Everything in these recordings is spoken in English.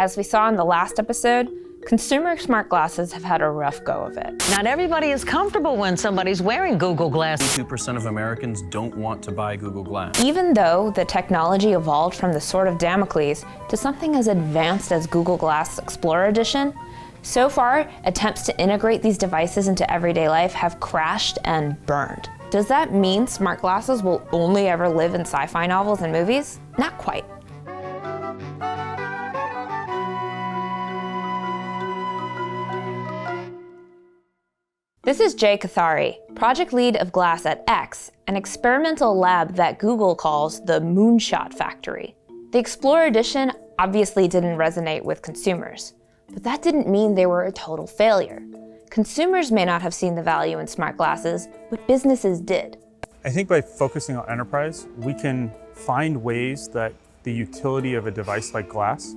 As we saw in the last episode, consumer smart glasses have had a rough go of it. Not everybody is comfortable when somebody's wearing Google Glass. 2% of Americans don't want to buy Google Glass. Even though the technology evolved from the Sword of Damocles to something as advanced as Google Glass Explorer Edition, so far, attempts to integrate these devices into everyday life have crashed and burned. Does that mean smart glasses will only ever live in sci-fi novels and movies? Not quite. This is Jay Cathari, project lead of Glass at X, an experimental lab that Google calls the Moonshot Factory. The Explorer Edition obviously didn't resonate with consumers, but that didn't mean they were a total failure. Consumers may not have seen the value in smart glasses, but businesses did. I think by focusing on enterprise, we can find ways that the utility of a device like glass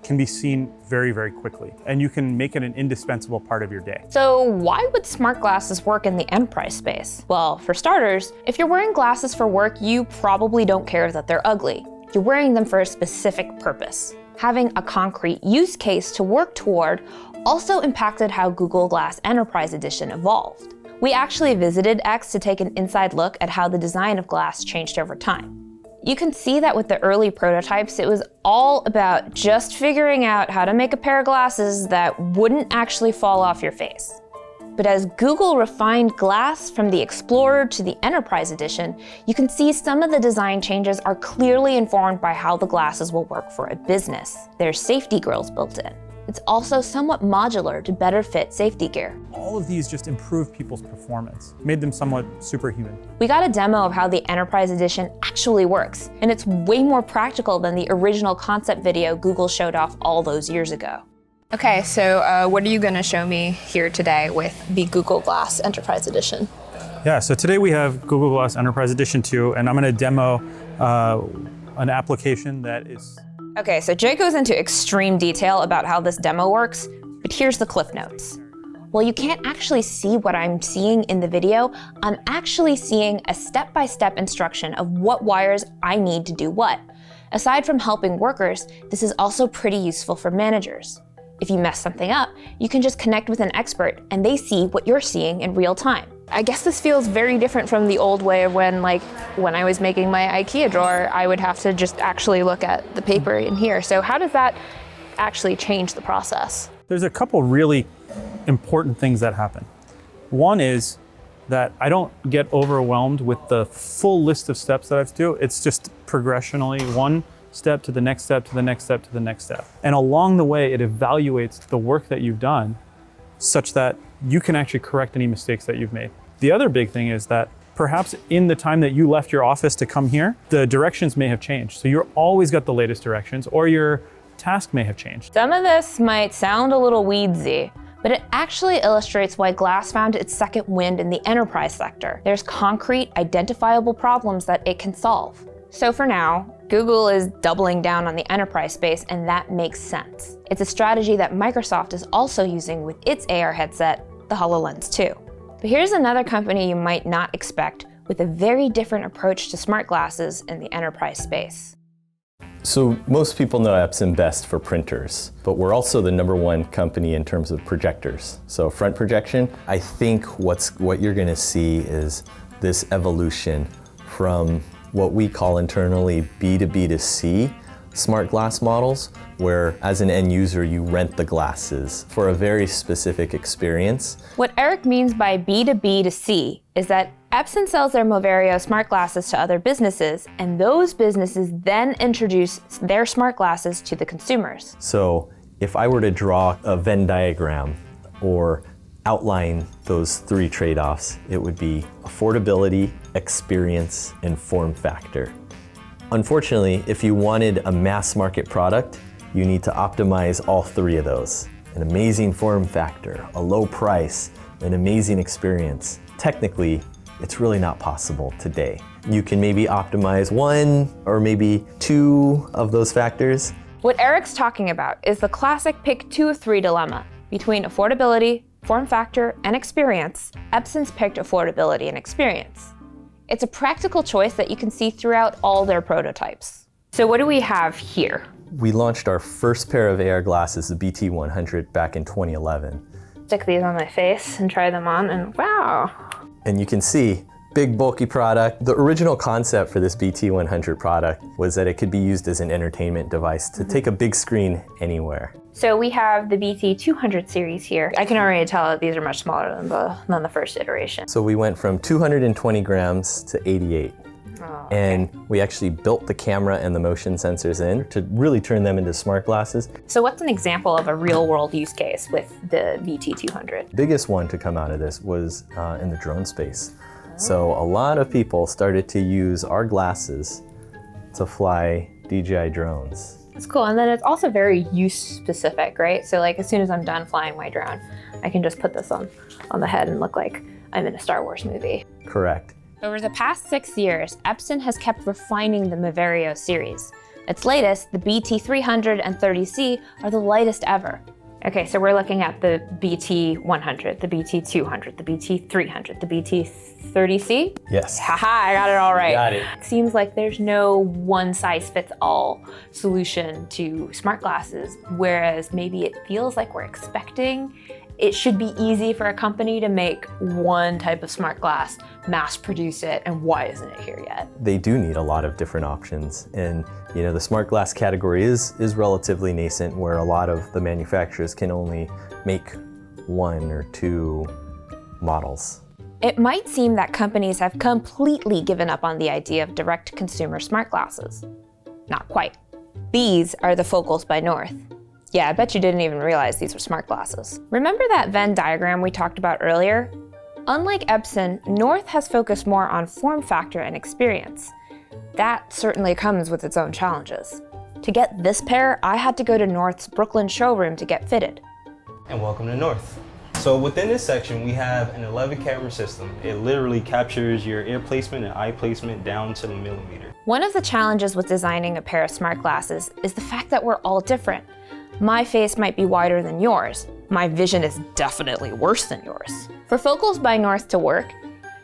can be seen very, very quickly. And you can make it an indispensable part of your day. So why would smart glasses work in the enterprise space? Well, for starters, if you're wearing glasses for work, you probably don't care that they're ugly. You're wearing them for a specific purpose. Having a concrete use case to work toward also impacted how Google Glass Enterprise Edition evolved. We actually visited X to take an inside look at how the design of glass changed over time. You can see that with the early prototypes, it was all about just figuring out how to make a pair of glasses that wouldn't actually fall off your face. But as Google refined glass from the Explorer to the Enterprise Edition, you can see some of the design changes are clearly informed by how the glasses will work for a business. There's safety grills built in. It's also somewhat modular to better fit safety gear. All of these just improved people's performance, made them somewhat superhuman. We got a demo of how the Enterprise Edition actually works, and it's way more practical than the original concept video Google showed off all those years ago. Okay, so what are you gonna show me here today with the Google Glass Enterprise Edition? Yeah, so today we have Google Glass Enterprise Edition 2, and I'm gonna demo an application that is... Okay, so Jay goes into extreme detail about how this demo works, but here's the cliff notes. Well, you can't actually see what I'm seeing in the video. I'm actually seeing a step-by-step instruction of what wires I need to do what. Aside from helping workers, this is also pretty useful for managers. If you mess something up, you can just connect with an expert and they see what you're seeing in real time. I guess this feels very different from the old way of when I was making my IKEA drawer, I would have to just actually look at the paper in here. So how does that actually change the process? There's a couple really important things that happen. One is that I don't get overwhelmed with the full list of steps that I have to do. It's just progressionally one step to the next step to the next step to the next step. And along the way, it evaluates the work that you've done such that you can actually correct any mistakes that you've made. The other big thing is that perhaps in the time that you left your office to come here, the directions may have changed. So you're always got the latest directions, or your task may have changed. Some of this might sound a little weedsy, but it actually illustrates why Glass found its second wind in the enterprise sector. There's concrete, identifiable problems that it can solve. So for now, Google is doubling down on the enterprise space, and that makes sense. It's a strategy that Microsoft is also using with its AR headset, the HoloLens 2. But here's another company you might not expect with a very different approach to smart glasses in the enterprise space. So most people know Epson best for printers, but we're also the #1 company in terms of projectors. So front projection, I think what you're gonna see is this evolution from what we call internally B2B2C smart glass models, where as an end user, you rent the glasses for a very specific experience. What Eric means by B2B2C is that Epson sells their Moverio smart glasses to other businesses, and those businesses then introduce their smart glasses to the consumers. So if I were to draw a Venn diagram or outline those 3 trade-offs, it would be affordability, experience, and form factor. Unfortunately, if you wanted a mass market product, you need to optimize all 3 of those. An amazing form factor, a low price, an amazing experience. Technically, it's really not possible today. You can maybe optimize 1 or maybe 2 of those factors. What Eric's talking about is the classic pick 2 of 3 dilemma. Between affordability, form factor, and experience, Epson's picked affordability and experience. It's a practical choice that you can see throughout all their prototypes. So what do we have here? We launched our first pair of AR glasses, the BT100, back in 2011. Stick these on my face and try them on, and wow. And you can see, big bulky product. The original concept for this BT100 product was that it could be used as an entertainment device to take a big screen anywhere. So we have the BT200 series here. I can already tell that these are much smaller than the first iteration. So we went from 220 grams to 88. And we actually built the camera and the motion sensors in to really turn them into smart glasses. So what's an example of a real world use case with the BT200? Biggest one to come out of this was in the drone space. So a lot of people started to use our glasses to fly DJI drones. That's cool, and then it's also very use specific, right? So like as soon as I'm done flying my drone, I can just put this on the head and look like I'm in a Star Wars movie. Correct. Over the past 6 years, Epson has kept refining the Mevario series. Its latest, the BT300 and 30C, are the lightest ever. Okay, so we're looking at the BT100, the BT200, the BT300, the BT30C? Yes. Haha, I got it all right. Got it. Seems like there's no one-size-fits-all solution to smart glasses, whereas maybe it feels like we're expecting it should be easy for a company to make one type of smart glass, mass produce it, and why isn't it here yet? They do need a lot of different options. And the smart glass category is relatively nascent, where a lot of the manufacturers can only make 1 or 2 models. It might seem that companies have completely given up on the idea of direct consumer smart glasses. Not quite. These are the Focals by North. Yeah, I bet you didn't even realize these were smart glasses. Remember that Venn diagram we talked about earlier? Unlike Epson, North has focused more on form factor and experience. That certainly comes with its own challenges. To get this pair, I had to go to North's Brooklyn showroom to get fitted. And welcome to North. So within this section, we have an 11 camera system. It literally captures your ear placement and eye placement down to the millimeter. One of the challenges with designing a pair of smart glasses is the fact that we're all different. My face might be wider than yours. My vision is definitely worse than yours. For Focals by North to work,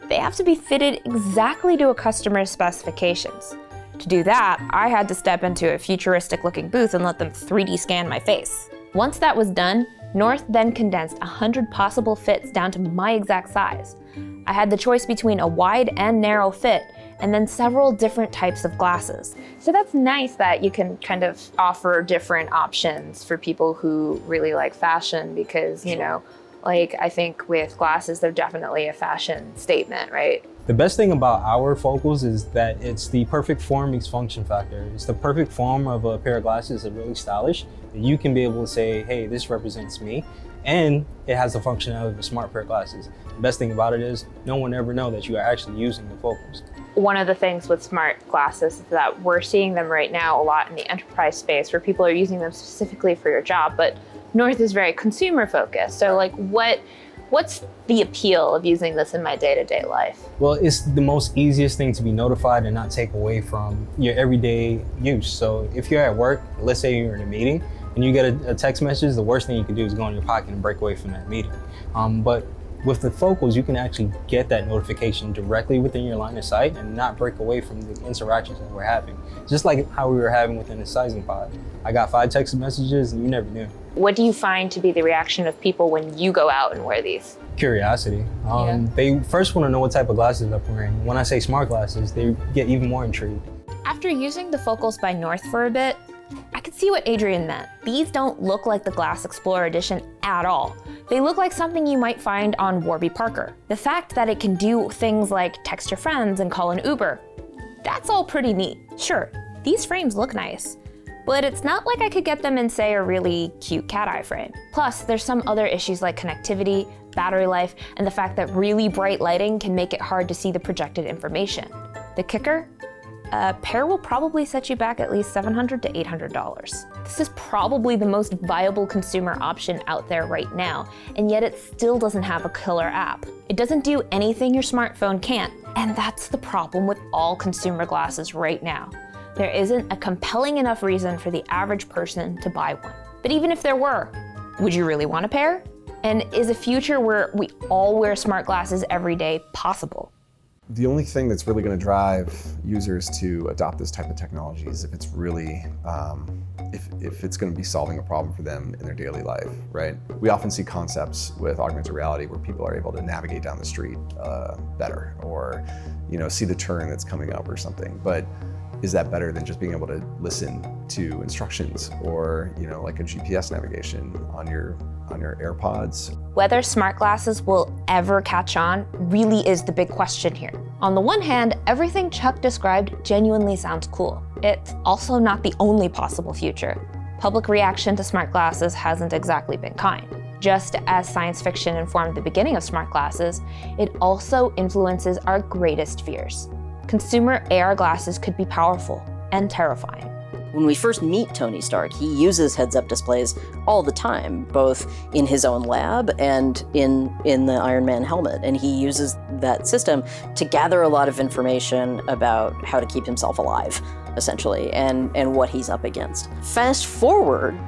they have to be fitted exactly to a customer's specifications. To do that, I had to step into a futuristic looking booth and let them 3D scan my face. Once that was done, North then condensed 100 possible fits down to my exact size. I had the choice between a wide and narrow fit, and then several different types of glasses. So that's nice that you can kind of offer different options for people who really like fashion because, I think with glasses, they're definitely a fashion statement, right? The best thing about our Focals is that it's the perfect form meets function factor. It's the perfect form of a pair of glasses that's really stylish. That you can be able to say, hey, this represents me. And it has the functionality of a smart pair of glasses. The best thing about it is no one ever know that you are actually using the Focals. One of the things with smart glasses is that we're seeing them right now a lot in the enterprise space where people are using them specifically for your job, but North is very consumer focused. So what's the appeal of using this in my day-to-day life? Well, it's the most easiest thing to be notified and not take away from your everyday use. So if you're at work, let's say you're in a meeting and you get a text message, the worst thing you can do is go in your pocket and break away from that meeting. But with the Focals, you can actually get that notification directly within your line of sight and not break away from the interactions that we're having. Just like how we were having within the sizing pod. I got 5 text messages and you never knew. What do you find to be the reaction of people when you go out and wear these? Curiosity. They first want to know what type of glasses I'm wearing. When I say smart glasses, they get even more intrigued. After using the Focals by North for a bit, I could see what Adrian meant. These don't look like the Glass Explorer Edition at all. They look like something you might find on Warby Parker. The fact that it can do things like text your friends and call an Uber, that's all pretty neat. Sure, these frames look nice, but it's not like I could get them in, say, a really cute cat eye frame. Plus, there's some other issues like connectivity, battery life, and the fact that really bright lighting can make it hard to see the projected information. The kicker? A pair will probably set you back at least $700 to $800. This is probably the most viable consumer option out there right now, and yet it still doesn't have a killer app. It doesn't do anything your smartphone can't, and that's the problem with all consumer glasses right now. There isn't a compelling enough reason for the average person to buy one. But even if there were, would you really want a pair? And is a future where we all wear smart glasses every day possible? The only thing that's really going to drive users to adopt this type of technology is if it's really, if it's going to be solving a problem for them in their daily life, right? We often see concepts with augmented reality where people are able to navigate down the street better, or see the turn that's coming up or something. But is that better than just being able to listen to instructions or like a GPS navigation on your AirPods? Whether smart glasses will ever catch on really is the big question here. On the one hand, everything Chuck described genuinely sounds cool. It's also not the only possible future. Public reaction to smart glasses hasn't exactly been kind. Just as science fiction informed the beginning of smart glasses, it also influences our greatest fears. Consumer AR glasses could be powerful and terrifying. When we first meet Tony Stark, he uses heads-up displays all the time, both in his own lab and in the Iron Man helmet. And he uses that system to gather a lot of information about how to keep himself alive, essentially, and what he's up against. Fast forward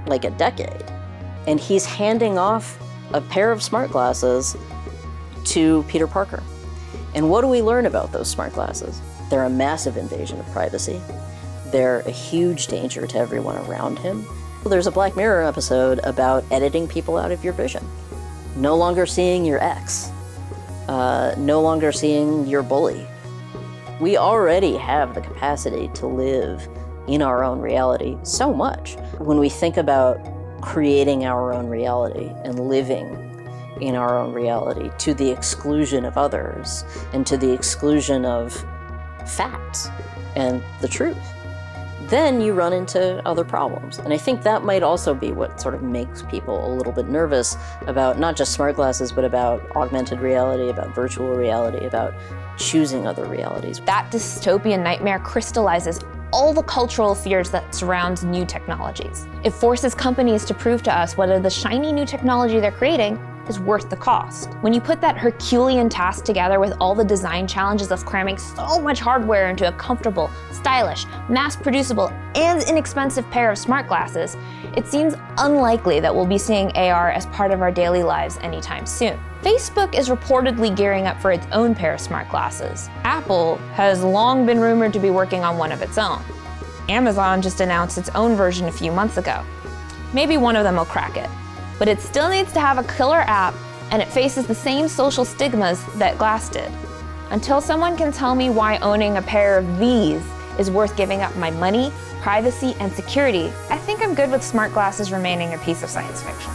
like a decade, and he's handing off a pair of smart glasses to Peter Parker. And what do we learn about those smart glasses? They're a massive invasion of privacy. They're a huge danger to everyone around him. There's a Black Mirror episode about editing people out of your vision. No longer seeing your ex. No longer seeing your bully. We already have the capacity to live in our own reality so much. When we think about creating our own reality and living in our own reality to the exclusion of others and to the exclusion of facts and the truth, then you run into other problems. And I think that might also be what sort of makes people a little bit nervous about not just smart glasses, but about augmented reality, about virtual reality, about choosing other realities. That dystopian nightmare crystallizes all the cultural fears that surround new technologies. It forces companies to prove to us whether the shiny new technology they're creating is worth the cost. When you put that Herculean task together with all the design challenges of cramming so much hardware into a comfortable, stylish, mass-producible, and inexpensive pair of smart glasses, it seems unlikely that we'll be seeing AR as part of our daily lives anytime soon. Facebook is reportedly gearing up for its own pair of smart glasses. Apple has long been rumored to be working on one of its own. Amazon just announced its own version a few months ago. Maybe one of them will crack it. But it still needs to have a killer app, and it faces the same social stigmas that Glass did. Until someone can tell me why owning a pair of these is worth giving up my money, privacy, and security, I think I'm good with smart glasses remaining a piece of science fiction.